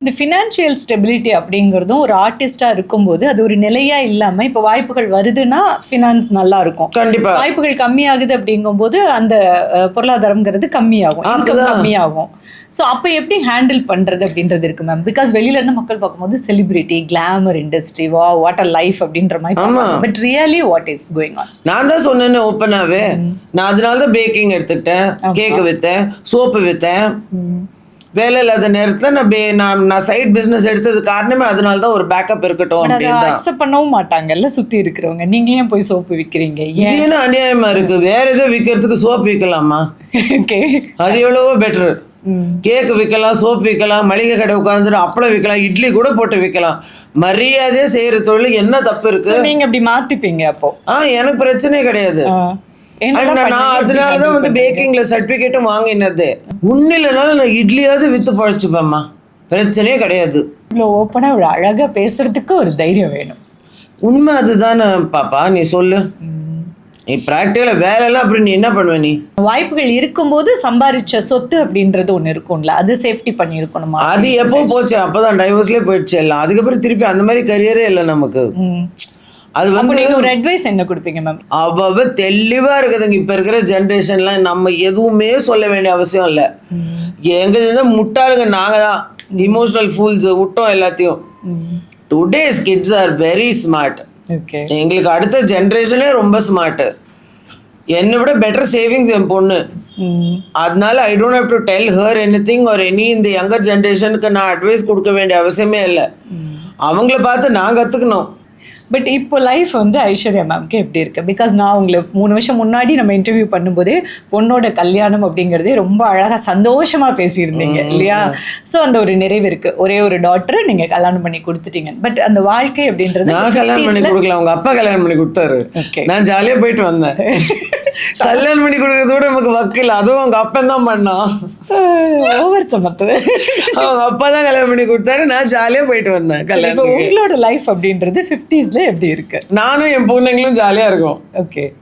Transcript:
இந்த financial stability அப்படிங்கிறதும் ஒரு ஆர்டிஸ்டா இருக்கும்போது அது ஒரு நிலையா இல்லாம இப்ப வாய்ப்புகள் வருதுன்னா ஃபினான்ஸ் நல்லா இருக்கும். கண்டிப்பா வாய்ப்புகள் கம்மியாகுது அப்படிங்கும்போது அந்த பொருளாதாரம்ங்கிறது கம்மியாகும், இன்கம் கம்மியாகும். ஸோ அப்போ எப்படி ஹேண்டில் பண்றது அப்படின்றது இருக்கு மேம். பிகாஸ் வெளியில இருந்து மக்கள் பார்க்கும்போது செலிபிரிட்டி, கிளாமர் இண்டஸ்ட்ரி, வா வாட் அ லைஃப் அப்படின்ற மாதிரி. But really what is going on? நான் தான் சொன்னேன்னு ஓப்பனாவே, நான் அதனால தான் பேக்கிங் எடுத்துக்கிட்டேன், கேக்கு விற்றேன், சோப்பு விற்றேன். வேலை இல்லாத நேரத்தில் நான் சைட் பிஸ்னஸ் எடுத்தது காரணமே அதனால தான், ஒரு பேக்கப் இருக்கட்டும் அப்படின்னு தான். அக்செப்ட் பண்ணவும் மாட்டாங்கல்ல சுற்றி இருக்கிறவங்க. நீங்கள் ஏன் போய் சோப்பு விற்கிறீங்க? ஏன்னா அநியாயமாக இருக்குது. வேற ஏதோ விற்கிறதுக்கு சோப்பு விற்கலாமா? அது எவ்வளவோ பெட்ரு. கேக்கு விற்கலாம், சோப்பு விற்கலாம், மளிகை கடை உட்காந்துட்டு அப்பளம் விற்கலாம், இட்லி கூட போட்டு விற்கலாம். மரியாதையே செய்யற தொழில் என்ன தப்பு இருக்கு? நீங்க அப்படி மாத்திப்பீங்க அப்போ? எனக்கு பிரச்சனையே கிடையாது. நான் அதனாலதான் வந்து பேக்கிங்ல சர்டிபிகேட்டும் வாங்கினது. உண்மையிலனாலும் நான் இட்லியாவது வித்து பழச்சுப்பேம்மா, பிரச்சனையே கிடையாது. இவ்வளோ ஓப்பனா ஒரு அழகா பேசுறதுக்கு ஒரு தைரியம் வேணும். உண்மை அதுதானே பாப்பா, நீ சொல்லு. நீ பிராக்டிகலா வேலைலாம் அப்படி நீ என்ன பண்ணுவ? நீ வாய்ப்புகள் இருக்கும்போது சம்பாதிச்ச சொத்து அப்படின்றது ஒண்ணு இருக்கும்ல, அது சேஃப்டி பண்ணி இருக்கணுமா? அது எப்போ போச்சு? அப்பதான் டைவர்ஸ்லயே போயிடுச்சு எல்லாம். அதுக்கப்புறம் திருப்பி அந்த மாதிரி கரியரே இல்லை நமக்கு. அது வந்து ஒரு அட்வைஸ் என்ன கொடுப்பீங்க மேம்? அவ்வளவு தெளிவா இருக்குதுங்க இப்ப இருக்கிற ஜென்ரேஷன்ல. நம்ம எதுவுமே சொல்ல வேண்டிய அவசியம் இல்லை. எங்க முட்டாளுங்க நாங்க தான் இமோஷனல் ஃபூல்ஸ் விட்டோம் எல்லாத்தையும். Today's kids are very smart. எங்களுக்கு அடுத்த ஜென்ரேஷனே ரொம்ப ஸ்மார்ட். என்னை விட பெட்டர் சேவிங்ஸ் என் பொண்ணு. அதனால I don't have to tell her anything or any இந்த யங்கர் ஜென்ரேஷனுக்கு நான் அட்வைஸ் கொடுக்க வேண்டிய அவசியமே இல்லை. அவங்கள பார்த்து நான் கற்றுக்கணும். பட் இப்போ லைஃப் வந்து ஐஸ்வர்யா மேம்க்கு எப்படி இருக்கு? பிகாஸ் நான் உங்களை 3 வருஷம் முன்னாடி நம்ம இன்டர்வியூ பண்ணும்போதே பொண்ணோட கல்யாணம் அப்படிங்கிறதே ரொம்ப அழகாக சந்தோஷமாக பேசியிருந்தீங்க இல்லையா? ஸோ அந்த ஒரு நிறைவு இருக்கு. ஒரே ஒரு டாக்டரை நீங்கள் கல்யாணம் பண்ணி கொடுத்துட்டீங்க. பட் அந்த வாழ்க்கை அப்படின்றது நான் கல்யாணம் பண்ணி கொடுக்கல, அவங்க அப்பா கல்யாணம் பண்ணி கொடுத்தாரு. நான் ஜாலியாக போயிட்டு வந்தேன். கல்யாணம் பண்ணி கொடுக்கறத விட நமக்கு வக்கில், அதுவும் அவங்க அப்பன் தான் பண்ணான். அவங்க அப்பா தான் கல்யாணம் பண்ணி கொடுத்தாரு, நான் ஜாலியாக போயிட்டு வந்தேன் கல்யாணம். உங்களோட லைஃப் அப்படின்றது 50s எப்படி இருக்கு? நானும் என் பொண்ணுங்களும் ஜாலியாக இருக்கும். ஓகே.